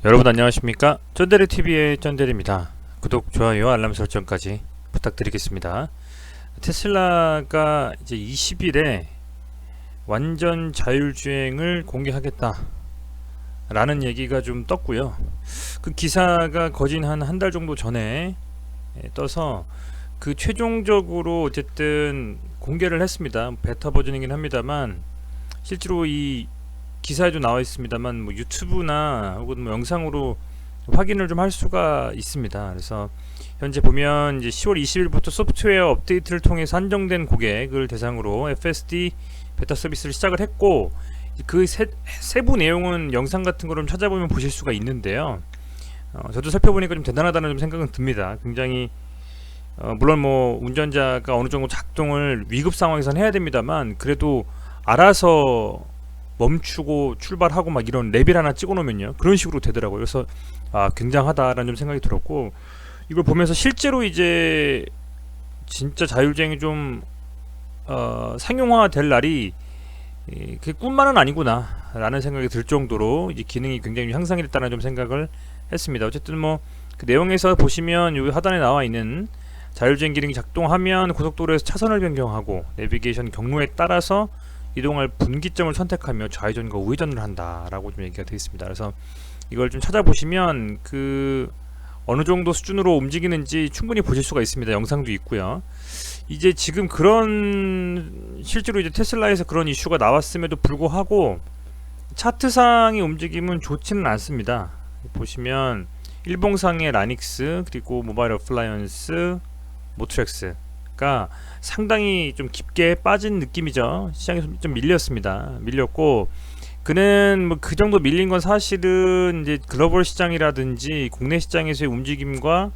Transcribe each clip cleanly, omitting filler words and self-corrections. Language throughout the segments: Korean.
여러분 안녕하십니까? 쩐데리TV의 쩐데리입니다. 구독, 좋아요, 알람 설정까지 부탁드리겠습니다. 테슬라가 이제 20일에 완전 자율주행을 공개하겠다 라는 얘기가 좀 떴고요. 그 기사가 거진 한 달 정도 전에 떠서 그 최종적으로 어쨌든 공개를 했습니다. 베타 버전이긴 합니다만 실제로 이 기사에도 나와 있습니다만 뭐 유튜브나 혹은 뭐 영상으로 확인을 좀 할 수가 있습니다. 그래서 현재 보면 이제 10월 20일부터 소프트웨어 업데이트를 통해서 한정된 고객을 대상으로 FSD 베타 서비스를 시작을 했고, 그 세부 내용은 영상 같은 거를 좀 찾아보면 보실 수가 있는데요. 저도 살펴보니까 좀 대단하다는 좀 생각은 듭니다. 굉장히 물론 뭐 운전자가 어느 정도 작동을 위급 상황에서는 해야 됩니다만, 그래도 알아서 멈추고 출발하고 막 이런 레벨 하나 찍어 놓으면요, 그런 식으로 되더라고요. 그래서 굉장하다라는 좀 생각이 들었고, 이걸 보면서 실제로 이제 진짜 자율주행이 좀 상용화 될 날이 그 꿈만은 아니구나 라는 생각이 들 정도로 이제 기능이 굉장히 향상이 됐다는 좀 생각을 했습니다. 어쨌든 뭐 그 내용에서 보시면 여기 하단에 나와 있는 자율주행 기능이 작동하면 고속도로에서 차선을 변경하고 내비게이션 경로에 따라서 이동할 분기점을 선택하며 좌회전과 우회전을 한다라고 좀 얘기가 되어 있습니다. 그래서 이걸 좀 찾아보시면 그 어느 정도 수준으로 움직이는지 충분히 보실 수가 있습니다. 영상도 있고요. 이제 지금 그런 실제로 이제 테슬라에서 그런 이슈가 나왔음에도 불구하고 차트상의 움직임은 좋지는 않습니다. 보시면 일봉상의 라닉스, 그리고 모바일 어플라이언스, 모트렉스가 상당히 좀 깊게 빠진 느낌이죠. 시장이 좀 밀렸습니다. 밀렸고, 그는 뭐 그 정도 밀린 건 사실은 이제 글로벌 시장이라든지 국내 시장에서의 움직임과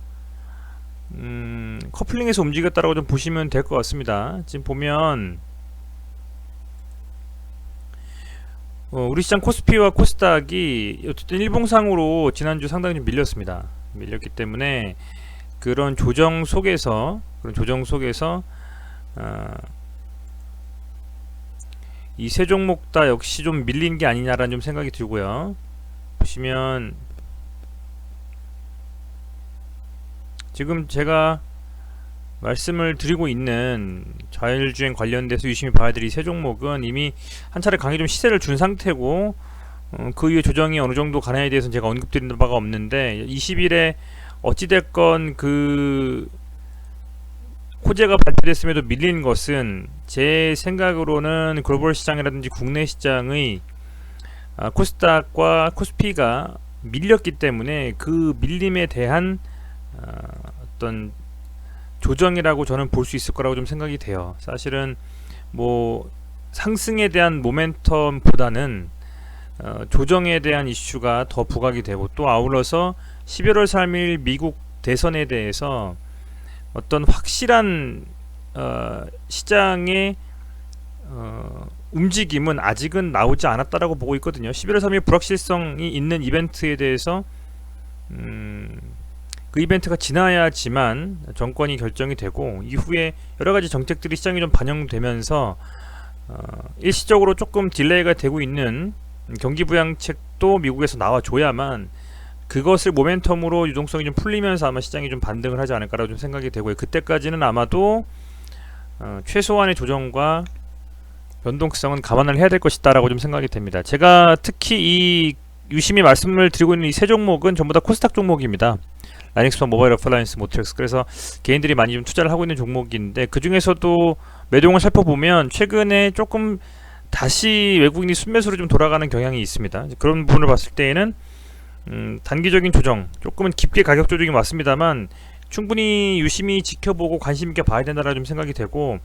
커플링에서 움직였다라고 좀 보시면 될 것 같습니다. 지금 보면 우리 시장 코스피와 코스닥이 어쨌든 일봉상으로 지난주 상당히 좀 밀렸습니다. 밀렸기 때문에 그런 조정 속에서 이 세 종목 다 역시 좀 밀린 게 아니냐라는 좀 생각이 들고요. 보시면 지금 제가 말씀을 드리고 있는 자율주행 관련돼서 유심히 봐야 될 이 세 종목은 이미 한 차례 강의 좀 시세를 준 상태고, 그 이후에 조정이 어느 정도 가능에 대해서는 제가 언급드린 바가 없는데, 20일에 어찌됐건 그 호재가 발표됐음에도 밀린 것은 제 생각으로는 글로벌 시장이라든지 국내 시장의 코스닥과 코스피가 밀렸기 때문에 그 밀림에 대한 어떤 조정이라고 저는 볼 수 있을 거라고 좀 생각이 돼요. 사실은 뭐 상승에 대한 모멘텀보다는 조정에 대한 이슈가 더 부각이 되고, 또 아울러서 11월 3일 미국 대선에 대해서 어떤 확실한 시장의 움직임은 아직은 나오지 않았다라고 보고 있거든요. 11월 3일 불확실성이 있는 이벤트에 대해서 그 이벤트가 지나야지만 정권이 결정이 되고, 이후에 여러가지 정책들이 시장에 좀 반영되면서 일시적으로 조금 딜레이가 되고 있는 경기부양책도 미국에서 나와줘야만 그것을 모멘텀으로 유동성이 좀 풀리면서 아마 시장이 좀 반등을 하지 않을까라고 좀 생각이 되고요. 그때까지는 아마도 최소한의 조정과 변동성은 감안을 해야 될 것이다라고 좀 생각이 됩니다. 제가 특히 이 유심히 말씀을 드리고 있는 이 세 종목은 전부 다 코스닥 종목입니다. 라닉스와 모바일 어플라이언스, 모트렉스. 그래서 개인들이 많이 좀 투자를 하고 있는 종목인데, 그 중에서도 매동을 살펴보면 최근에 조금 다시 외국인이 순매수로 좀 돌아가는 경향이 있습니다. 그런 부분을 봤을 때에는 단기적인 조정, 조금은 깊게 가격 조정이 맞습니다만 충분히 유심히 지켜보고 관심 있게 봐야 된다라는 좀 생각이 되고,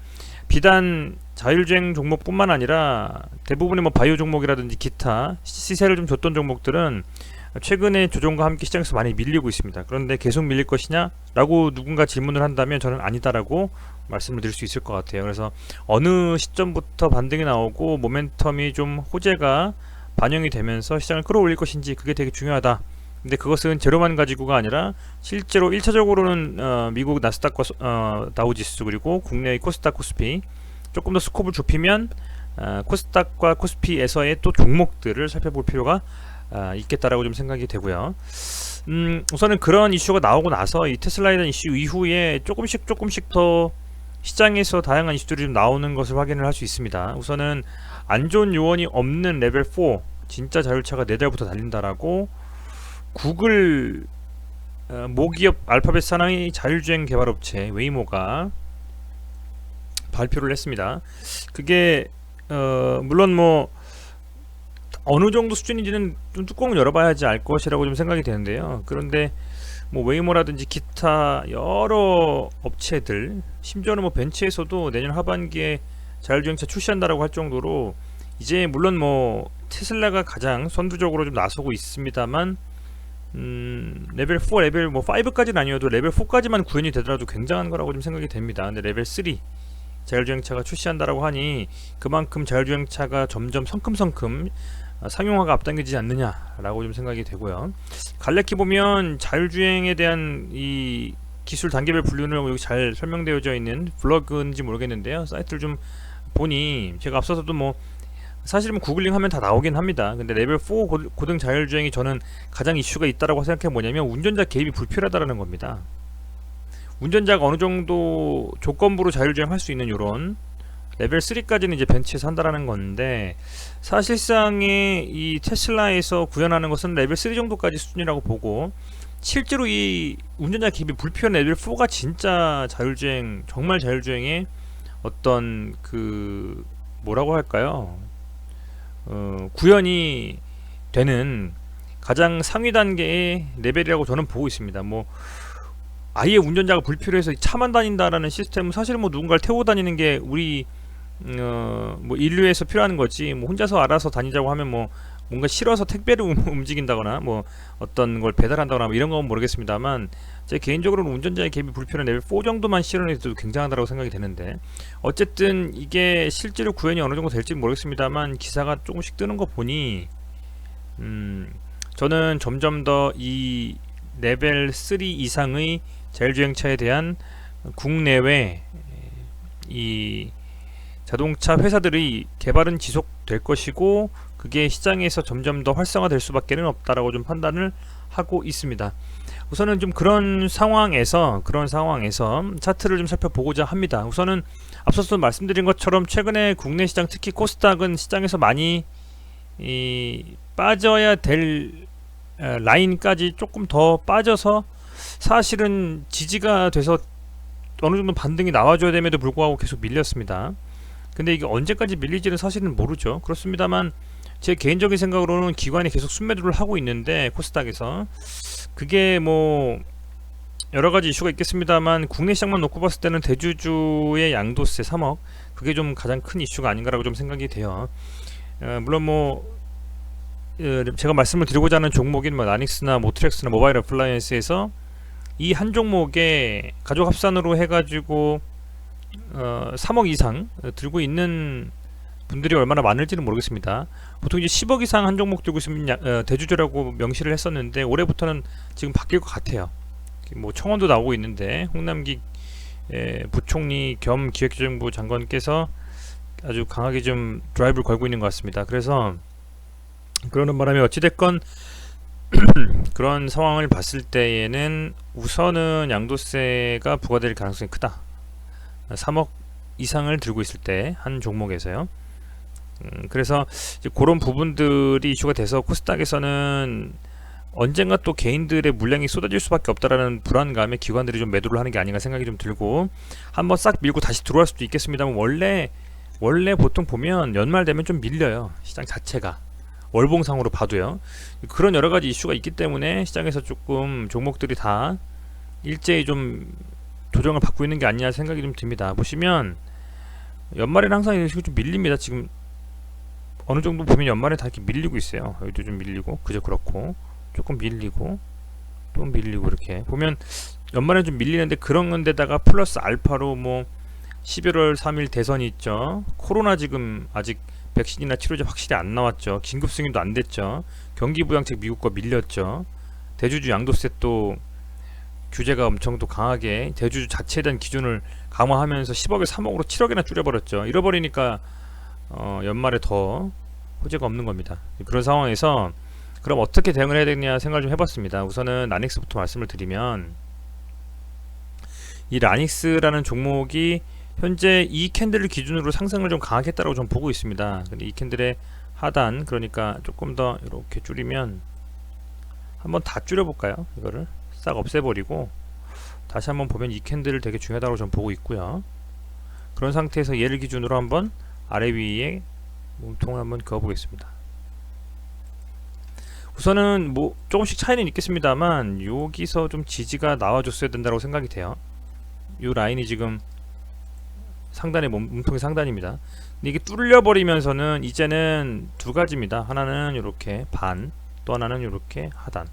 비단 자율주행 종목뿐만 아니라 대부분의 뭐 바이오 종목이라든지 기타 시세를 좀 줬던 종목들은 최근에 조정과 함께 시장에서 많이 밀리고 있습니다. 그런데 계속 밀릴 것이냐 라고 누군가 질문을 한다면 저는 아니다라고 말씀을 드릴 수 있을 것 같아요. 그래서 어느 시점부터 반등이 나오고 모멘텀이 좀 호재가 반영이 되면서 시장을 끌어올릴 것인지, 그게 되게 중요하다. 근데 그것은 재료만 가지고가 아니라 실제로 1차적으로는 미국 나스닥과 다우지수, 그리고 국내의 코스닥, 코스피 조금 더 스코프를 좁히면 코스닥과 코스피에서의 또 종목들을 살펴볼 필요가 있겠다라고 좀 생각이 되고요. 우선은 그런 이슈가 나오고 나서 이 테슬라에 대한 이슈 이후에 조금씩 더 시장에서 다양한 이슈들이 좀 나오는 것을 확인을 할 수 있습니다. 우선은 안 좋은 요원이 없는 레벨 4 진짜 자율차가 내달부터 달린다라고 구글 모기업 알파벳 산하의 자율주행 개발업체 웨이모가 발표를 했습니다. 그게 물론 뭐 어느 정도 수준인지는 좀 뚜껑을 열어봐야지 알 것이라고 좀 생각이 되는데요. 그런데 뭐 웨이모라든지 기타 여러 업체들, 심지어는 뭐 벤츠에서도 내년 하반기에 자율주행차 출시한다라고 할 정도로 이제 물론 뭐 테슬라가 가장 선두적으로 좀 나서고 있습니다만 레벨 4, 레벨 뭐 5까지는 아니어도 레벨 4까지만 구현이 되더라도 굉장한 거라고 좀 생각이 됩니다. 근데 레벨 3 자율주행차가 출시한다라고 하니 그만큼 자율주행차가 점점 성큼성큼 상용화가 앞당겨지지 않느냐라고 좀 생각이 되고요. 갈래키 보면 자율주행에 대한 이 기술 단계별 분류는 여기 잘 설명되어져 있는 블로그인지 모르겠는데요. 사이트를 좀 보니 제가 앞서서도 뭐 사실 뭐 구글링 하면 다 나오긴 합니다. 근데 레벨 4 고등 자율주행이 저는 가장 이슈가 있다라고 생각해 뭐냐면 운전자 개입이 불필요하다는 겁니다. 운전자가 어느 정도 조건부로 자율주행 할 수 있는 요런 레벨 3까지는 이제 벤츠에서 한다라는 건데 사실상의 이 테슬라에서 구현하는 것은 레벨 3 정도까지 수준이라고 보고 실제로 이 운전자 개입이 불필요한 레벨 4가 진짜 자율주행 정말 자율주행의 어떤 그 뭐라고 할까요? 구현이 되는 가장 상위 단계의 레벨이라고 저는 보고 있습니다. 뭐 아예 운전자가 불필요해서 차만 다닌다라는 시스템은 사실 뭐 누군가를 태우고 다니는 게 우리 뭐 인류에서 필요한 거지 뭐 혼자서 알아서 다니자고 하면 뭐 뭔가 싫어서 택배를 움직인다거나 뭐 어떤 걸 배달한다거나 뭐 이런 건 모르겠습니다만 제 개인적으로는 운전자의 개입이 불필요한 레벨 4 정도만 실현해도 굉장하다고 생각이 되는데 어쨌든 이게 실제로 구현이 어느 정도 될지 모르겠습니다만 기사가 조금씩 뜨는 거 보니 저는 점점 더 이 레벨 3 이상의 자율주행차에 대한 국내외 이 자동차 회사들의 개발은 지속될 것이고 그게 시장에서 점점 더 활성화될 수밖에 없다라고 좀 판단을 하고 있습니다. 우선은 좀 그런 상황에서 차트를 좀 살펴보고자 합니다. 우선은 앞서서 말씀드린 것처럼 최근에 국내 시장 특히 코스닥은 시장에서 많이 빠져야 될 라인까지 조금 더 빠져서 사실은 지지가 돼서 어느 정도 반등이 나와줘야 됨에도 불구하고 계속 밀렸습니다. 근데 이게 언제까지 밀릴지는 사실은 모르죠. 그렇습니다만 제 개인적인 생각으로는 기관이 계속 순매도를 하고 있는데 코스닥에서 그게 뭐 여러가지 이슈가 있겠습니다만 국내 시장만 놓고 봤을 때는 대주주의 양도세 3억 그게 좀 가장 큰 이슈가 아닌가라고 좀 생각이 돼요. 물론 뭐 제가 말씀을 드리고자 하는 종목인 뭐 나닉스나 모트렉스나 모바일 어플라이언스에서 이 한 종목에 가족 합산으로 해가지고 3억 이상 들고 있는 분들이 얼마나 많을지는 모르겠습니다. 보통 이제 10억 이상 한 종목 들고 있으면 대주주라고 명시를 했었는데 올해부터는 지금 바뀔 것 같아요. 뭐 청원도 나오고 있는데 홍남기 부총리 겸 기획재정부 장관께서 아주 강하게 좀 드라이브를 걸고 있는 것 같습니다. 그래서 그러는 바람에 어찌됐건 그런 상황을 봤을 때에는 우선은 양도세가 부과될 가능성이 크다. 3억 이상을 들고 있을 때 한 종목에서요. 그래서 이제 그런 부분들이 이슈가 돼서 코스닥에서는 언젠가 또 개인들의 물량이 쏟아질 수밖에 없다라는 불안감에 기관들이 좀 매도를 하는 게 아닌가 생각이 좀 들고 한번 싹 밀고 다시 들어갈 수도 있겠습니다만 원래 보통 보면 연말 되면 좀 밀려요. 시장 자체가. 월봉상으로 봐도요. 그런 여러 가지 이슈가 있기 때문에 시장에서 조금 종목들이 다 일제히 좀 조정을 받고 있는 게 아니냐 생각이 좀 듭니다. 보시면 연말에는 항상 이런 식으로 좀 밀립니다. 지금 어느 정도 보면 연말에 다 이렇게 밀리고 있어요. 여기도 좀 밀리고 그저 그렇고 조금 밀리고 또 밀리고 이렇게 보면 연말에 좀 밀리는데 그런 데다가 플러스 알파로 뭐 11월 3일 대선이 있죠. 코로나 지금 아직 백신이나 치료제 확실히 안 나왔죠. 긴급 승인도 안 됐죠. 경기 부양책 미국 거 밀렸죠. 대주주 양도세 또 규제가 엄청 또 강하게 대주주 자체에 대한 기준을 강화하면서 10억에 3억으로 7억이나 줄여버렸죠. 잃어버리니까 연말에 더 호재가 없는 겁니다. 그런 상황에서 그럼 어떻게 대응을 해야 되느냐 생각을 좀 해봤습니다. 우선은 라닉스부터 말씀을 드리면, 이 라닉스라는 종목이 현재 이 캔들을 기준으로 상승을 좀 강하게 했다고 좀 보고 있습니다. 근데 이 캔들의 하단, 그러니까 조금 더 이렇게 줄이면, 한번 다 줄여볼까요? 이거를 싹 없애버리고 다시 한번 보면 이 캔들을 되게 중요하다고 좀 보고 있고요. 그런 상태에서 얘를 기준으로 한번 아래 위에 몸통을 한번 그어보겠습니다. 우선은 뭐 조금씩 차이는 있겠습니다만 여기서 좀 지지가 나와줬어야 된다고 생각이 돼요. 이 라인이 지금 상단의 몸통의 상단입니다. 근데 이게 뚫려버리면서는 이제는 두 가지입니다. 하나는 이렇게 반, 또 하나는 이렇게 하단.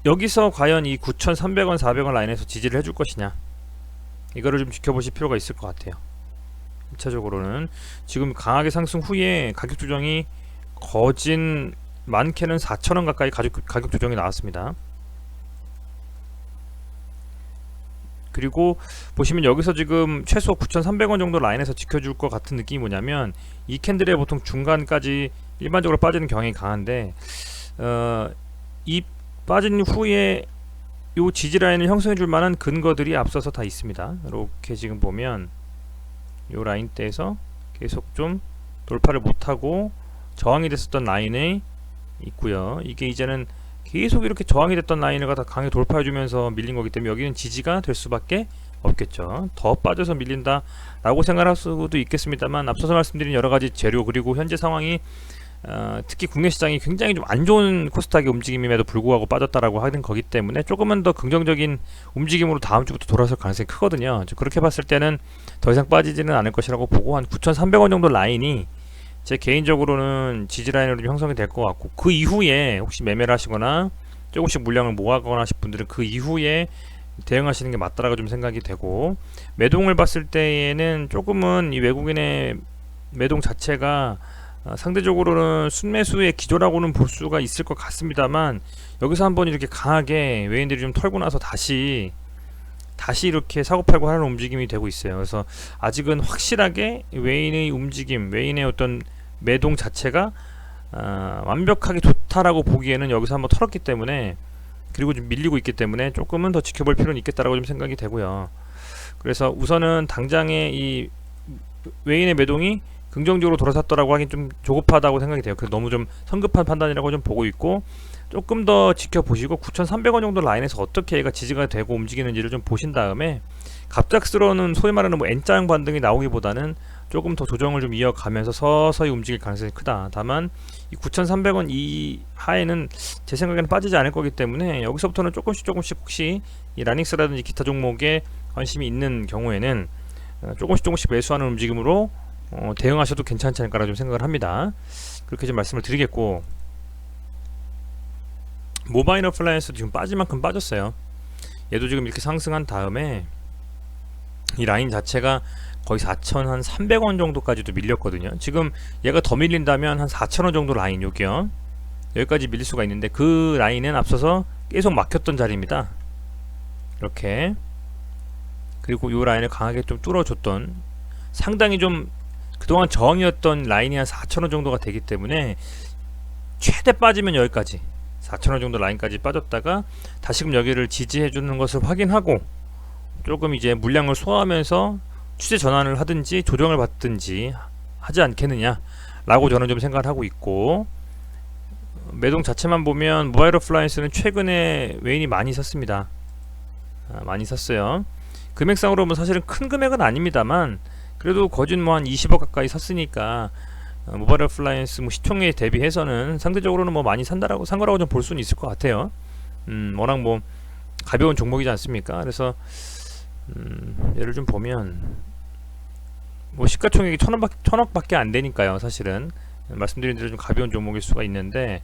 여기서 과연 이 9,300원, 400원 라인에서 지지를 해줄 것이냐, 이거를 좀 지켜보실 필요가 있을 것 같아요. 1차적으로는 지금 강하게 상승 후에 가격 조정이 거진 많게는 4,000원 가까이 가격 조정이 나왔습니다. 그리고 보시면 여기서 지금 최소 9,300원 정도 라인에서 지켜줄 것 같은 느낌이 뭐냐면, 이 캔들의 보통 중간까지 일반적으로 빠지는 경향이 강한데, 이 빠진 후에 요 지지 라인을 형성해 줄 만한 근거들이 앞서서 다 있습니다. 이렇게 지금 보면 요 라인대에서 계속 좀 돌파를 못하고 저항이 됐었던 라인이 있고요. 이게 이제는 계속 이렇게 저항이 됐던 라인을 갖다 강하게 돌파해 주면서 밀린 거기 때문에 여기는 지지가 될 수밖에 없겠죠. 더 빠져서 밀린다 라고 생각할 수도 있겠습니다만, 앞서서 말씀드린 여러가지 재료, 그리고 현재 상황이 특히 국내 시장이 굉장히 좀 안 좋은 코스닥의 움직임임에도 불구하고 빠졌다라고 하는 거기 때문에 조금은 더 긍정적인 움직임으로 다음 주부터 돌아설 가능성이 크거든요. 그렇게 봤을 때는 더 이상 빠지지는 않을 것이라고 보고, 한 9,300원 정도 라인이 제 개인적으로는 지지 라인으로 좀 형성이 될 것 같고, 그 이후에 혹시 매매를 하시거나 조금씩 물량을 모아거나 하실 분들은 그 이후에 대응하시는 게 맞다라고 좀 생각이 되고, 매동을 봤을 때에는 조금은 이 외국인의 매동 자체가 상대적으로는 순매수의 기조라고는 볼 수가 있을 것 같습니다만, 여기서 한번 이렇게 강하게 외인들이 좀 털고 나서 다시 이렇게 사고팔고 하는 움직임이 되고 있어요. 그래서 아직은 확실하게 외인의 움직임, 외인의 어떤 매동 자체가 완벽하게 좋다라고 보기에는 여기서 한번 털었기 때문에, 그리고 좀 밀리고 있기 때문에 조금은 더 지켜볼 필요는 있겠다라고 좀 생각이 되고요. 그래서 우선은 당장의 이 외인의 매동이 긍정적으로 돌아섰더라고 하긴 좀 조급하다고 생각이 돼요. 그래서 너무 좀 성급한 판단이라고 좀 보고 있고, 조금 더 지켜보시고 9,300원 정도 라인에서 어떻게 얘가 지지가 되고 움직이는지를 좀 보신 다음에, 갑작스러운 소위 말하는 뭐 N자형 반등이 나오기보다는 조금 더 조정을 좀 이어가면서 서서히 움직일 가능성이 크다. 다만 이 9,300원 이하에는 제 생각에는 빠지지 않을 거기 때문에, 여기서부터는 조금씩 혹시 이 라닉스라든지 기타 종목에 관심이 있는 경우에는 조금씩 매수하는 움직임으로 대응하셔도 괜찮지 않을까라고 좀 생각을 합니다. 그렇게 좀 말씀을 드리겠고, 모바일 어플라이언스도 지금 빠질 만큼 빠졌어요. 얘도 지금 이렇게 상승한 다음에 이 라인 자체가 거의 4,300원 정도까지도 밀렸거든요. 지금 얘가 더 밀린다면 한 4,000원 정도 라인, 여기요, 여기까지 밀릴 수가 있는데, 그 라인은 앞서서 계속 막혔던 자리입니다. 이렇게. 그리고 이 라인을 강하게 좀 뚫어줬던, 상당히 좀 그동안 저항이었던 라인이 한 4,000원 정도가 되기 때문에, 최대 빠지면 여기까지 4,000원 정도 라인까지 빠졌다가 다시금 여기를 지지해주는 것을 확인하고 조금 이제 물량을 소화하면서 추세 전환을 하든지 조정을 받든지 하지 않겠느냐 라고 저는 좀 생각을 하고 있고, 매동 자체만 보면 모바일 어플라이언스는 최근에 외인이 많이 샀습니다. 많이 샀어요. 금액상으로 보면 사실은 큰 금액은 아닙니다만, 그래도 거진 뭐 한 20억 가까이 샀으니까 모바일 어플라이언스 뭐 시총에 대비해서는 상대적으로는 뭐 많이 산 거라고 좀 볼 수는 있을 것 같아요. 워낙 뭐 가벼운 종목이지 않습니까? 그래서 예를 좀 보면 뭐 시가총액이 1,000억밖에 안 되니까요. 사실은 말씀드린 대로 좀 가벼운 종목일 수가 있는데,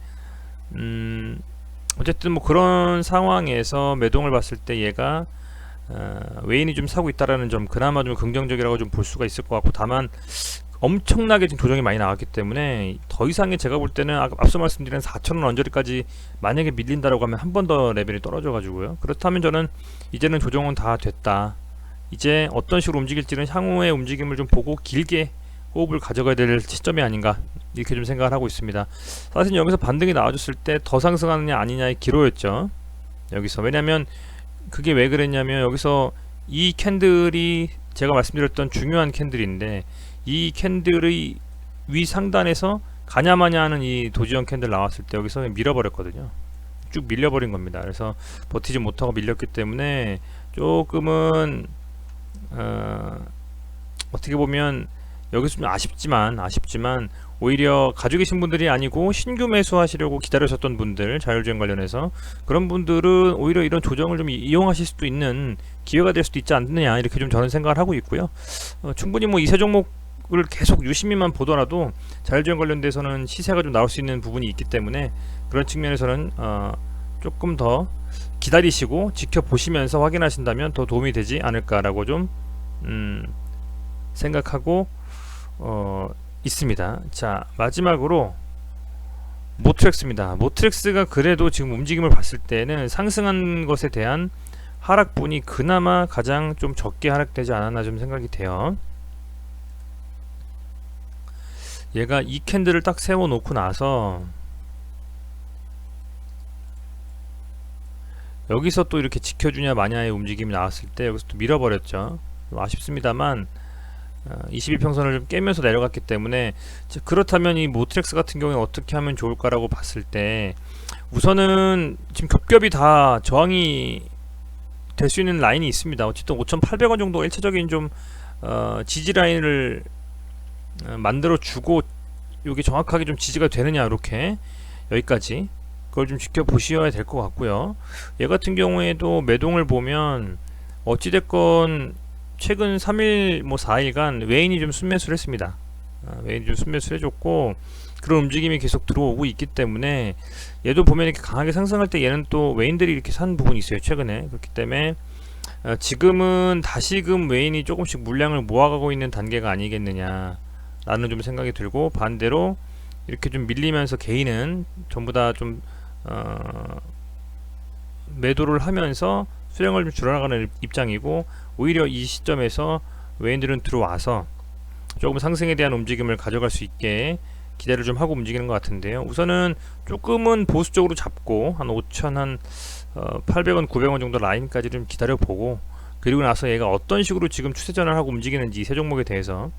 어쨌든 뭐 그런 상황에서 매동을 봤을 때 얘가 외인이 좀 사고 있다라는 점, 그나마 좀 긍정적이라고 좀 볼 수가 있을 것 같고, 다만 엄청나게 지금 조정이 많이 나왔기 때문에 더 이상의, 제가 볼 때는 앞서 말씀드린 4,000원 언저리까지 만약에 밀린다라고 하면 한 번 더 레벨이 떨어져 가지고요. 그렇다면 저는 이제는 조정은 다 됐다, 이제 어떤 식으로 움직일지는 향후의 움직임을 좀 보고 길게 호흡을 가져가야 될 시점이 아닌가, 이렇게 좀 생각을 하고 있습니다. 사실 여기서 반등이 나와줬을 때 더 상승하느냐 아니냐의 기로였죠. 여기서 왜냐면 그게 왜 그랬냐면 여기서 이 캔들이 제가 말씀드렸던 중요한 캔들인데 이 캔들의 위 상단에서 가냐마냐 하는 이 도지형 캔들 나왔을 때 여기서 밀어버렸거든요. 쭉 밀려버린 겁니다. 그래서 버티지 못하고 밀렸기 때문에 조금은 어떻게 보면 여기서 좀 아쉽지만 오히려 가지고 계신 분들이 아니고 신규 매수하시려고 기다리셨던 분들, 자율주행 관련해서 그런 분들은 오히려 이런 조정을 좀 이용하실 수도 있는 기회가 될 수도 있지 않느냐, 이렇게 좀 저는 생각을 하고 있고요. 충분히 뭐 이 세 종목을 계속 유심히만 보더라도 자율주행 관련돼서는 시세가 좀 나올 수 있는 부분이 있기 때문에 그런 측면에서는 조금 더 기다리시고 지켜보시면서 확인하신다면 더 도움이 되지 않을까라고 좀 생각하고 있습니다. 자, 마지막으로 모트렉스입니다. 모트렉스가 그래도 지금 움직임을 봤을 때는 상승한 것에 대한 하락분이 그나마 가장 좀 적게 하락되지 않았나 좀 생각이 돼요. 얘가 이 캔들을 딱 세워 놓고 나서 여기서 또 이렇게 지켜주냐 마냐의 움직임이 나왔을 때 여기서 또 밀어버렸죠. 좀 아쉽습니다만 21평선을 좀 깨면서 내려갔기 때문에, 그렇다면 이 모트렉스 같은 경우에 어떻게 하면 좋을까라고 봤을 때 우선은 지금 겹겹이 다 저항이 될 수 있는 라인이 있습니다. 어쨌든 5,800원 정도 1차적인 좀 지지 라인을 만들어 주고 이게 정확하게 좀 지지가 되느냐, 이렇게 여기까지 그걸 좀 지켜보셔야 될 것 같고요. 얘 같은 경우에도 매동을 보면 어찌됐건 최근 3일 뭐 4일간 외인이 좀 순매수를 했습니다. 외인이 좀 순매수를 해줬고 그런 움직임이 계속 들어오고 있기 때문에 얘도 보면 이렇게 강하게 상승할 때 얘는 또 외인들이 이렇게 산 부분이 있어요, 최근에. 그렇기 때문에 지금은 다시금 외인이 조금씩 물량을 모아가고 있는 단계가 아니겠느냐 라는 좀 생각이 들고, 반대로 이렇게 좀 밀리면서 개인은 전부 다 좀 매도를 하면서 수량을 좀 줄여나가는 입장이고, 오히려 이 시점에서 외인들은 들어와서 조금 상승에 대한 움직임을 가져갈 수 있게 기대를 좀 하고 움직이는 것 같은데요. 우선은 조금은 보수적으로 잡고 한 5,800원, 900원 정도 라인까지 좀 기다려보고, 그리고 나서 얘가 어떤 식으로 지금 추세전환을 하고 움직이는지 세 종목에 대해서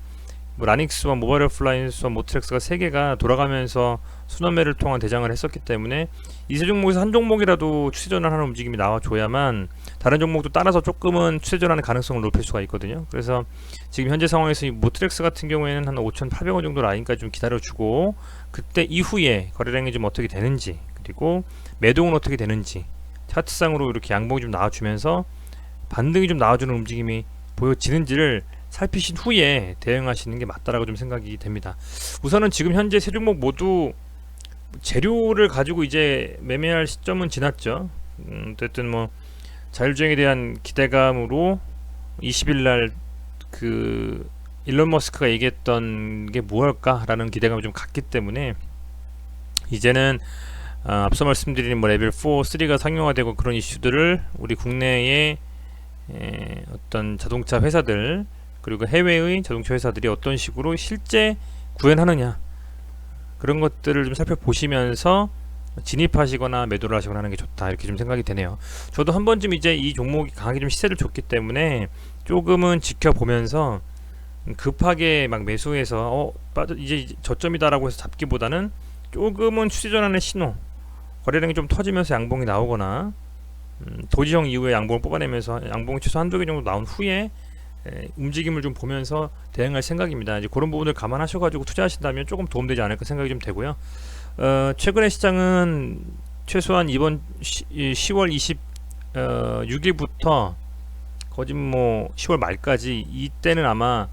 뭐 라닉스와 모바일 오프라인스와 모트렉스가 3개가 돌아가면서 순환매를 통한 대장을 했었기 때문에 이 세 종목에서 한 종목이라도 추세전환하는 움직임이 나와줘야만 다른 종목도 따라서 조금은 추세전환의 가능성을 높일 수가 있거든요. 그래서 지금 현재 상황에서 이 모트렉스 같은 경우에는 한 5,800원 정도 라인까지 좀 기다려주고, 그때 이후에 거래량이 좀 어떻게 되는지, 그리고 매동은 어떻게 되는지 차트상으로 이렇게 양봉이 좀 나와주면서 반등이 좀 나와주는 움직임이 보여지는지를 살피신 후에 대응하시는 게 맞다라고 좀 생각이 됩니다. 우선은 지금 현재 세 종목 모두 재료를 가지고 이제 매매할 시점은 지났죠. 어쨌든 뭐 자율주행에 대한 기대감으로 20일날 그 일론 머스크가 얘기했던 게 무엇일까라는 기대감이 좀 갔기 때문에 이제는 앞서 말씀드린 뭐 레벨 4, 3가 상용화되고 그런 이슈들을 우리 국내의 어떤 자동차 회사들 그리고 해외의 자동차 회사들이 어떤 식으로 실제 구현하느냐, 그런 것들을 좀 살펴보시면서 진입하시거나 매도를 하시거나 하는 게 좋다, 이렇게 좀 생각이 되네요. 저도 한 번쯤 이제 이 종목이 강하게 좀 시세를 줬기 때문에 조금은 지켜보면서 급하게 막 매수해서 이제 저점이다라고 해서 잡기보다는 조금은 추세전환의 신호, 거래량이 좀 터지면서 양봉이 나오거나 도지형 이후에 양봉을 뽑아내면서 양봉이 최소 한두 개 정도 나온 후에 움직임을 좀 보면서 대응할 생각입니다. 이제 그런 부분을 감안하셔가지고 투자하신다면 조금 도움되지 않을까 생각이 좀 되고요. 최근의 시장은 최소한 이번 10월 26일부터 거진 뭐 10월 말까지, 이때는 아마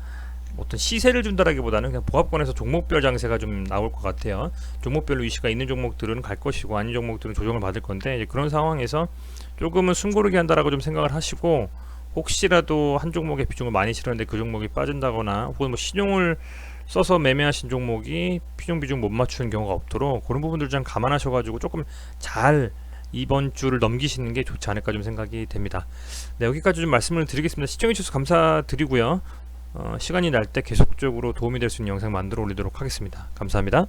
어떤 시세를 준다라기보다는 그냥 보합권에서 종목별 장세가 좀 나올 것 같아요. 종목별로 이슈가 있는 종목들은 갈 것이고 아닌 종목들은 조정을 받을 건데, 이제 그런 상황에서 조금은 숨고르기 한다라고 좀 생각을 하시고, 혹시라도 한 종목에 비중을 많이 실었는데 그 종목이 빠진다거나 혹은 뭐 신용을 써서 매매하신 종목이 신용 비중 못 맞추는 경우가 없도록 그런 부분들 좀 감안하셔가지고 조금 잘 이번 주를 넘기시는 게 좋지 않을까 좀 생각이 됩니다. 네, 여기까지 좀 말씀을 드리겠습니다. 시청해주셔서 감사드리고요. 시간이 날 때 계속적으로 도움이 될 수 있는 영상 만들어 올리도록 하겠습니다. 감사합니다.